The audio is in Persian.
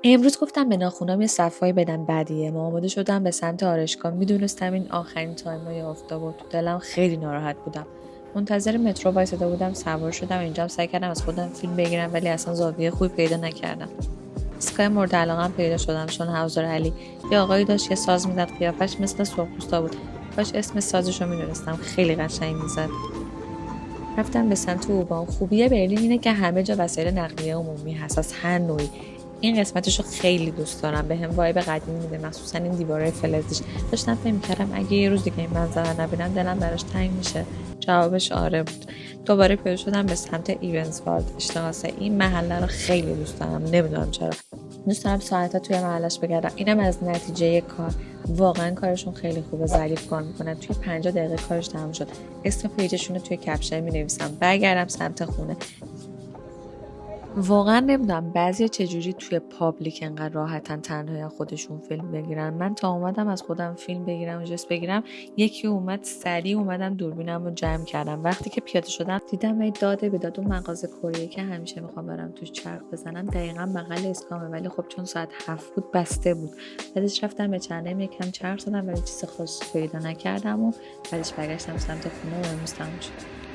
امروز گفتم به ناخنام یه صفایی بدم بدیه. آماده شدم به سمت آرشگاه. میدونستم این آخرین تایمای آفتاب و تو دلم خیلی ناراحت بودم. منتظر مترو وایساده بودم، سوار شدم. اینجام سعی کردم از خودم فیلم بگیرم ولی اصلا زاویه خوبی پیدا نکردم. اسکای مورد علاقم پیدا شدم چون حوضر علی یه آقایی داشت یه ساز میزد، قیافش مثل سرخپوستا بود. کاش اسم سازشو میدونستم، خیلی قشنگ میزد. رفتم به سمت اوبان. خوبی برلین اینه که همه جا وسایل نقلیه عمومی هست از هر نوعی. این قسمتشو خیلی دوست دارم، بهم وایب قدیمی میده، مخصوصا این دیوارای فلزیش. داشتم فکر می‌کردم اگه یه روز دیگه این منظره رو نبینم دلم براش تنگ میشه. جوابش آره بود. دوباره پیاده شدم به سمت ایونسوالد اشتهاسه. این محله رو خیلی دوست دارم، نمیدونم چرا. دوست دارم ساعتا توی محلش بگردم. اینم از نتیجه کار. واقعا کارشون خیلی خوبه، ظریف کار میکنن. توی 50 دقیقه کارش تموم شد. اسم پیجشون رو توی کپشن مینویسم. برگردم سمت خونه. واقعا نمیدونم بعضیا چجوری توی پابلیک انقدر راحتن تنهایی از خودشون فیلم بگیرن. من تا اومدم از خودم فیلم بگیرم و جست بگیرم، یکی اومد سریع اومدم دوربینم رو جمع کردم. وقتی که پیاده شدم دیدم یه داده به داد اون مغازه کره که همیشه میخوام برم توش چرخ بزنم دقیقا بغل اسکامه، ولی خب چون ساعت 7 بود بسته بود. بعدش رفتم به چرنه یکم چرخ زدم ولی چیز خاصی پیدا نکردم و بعدش برگشتم سمت خونه و امروز تموم شد.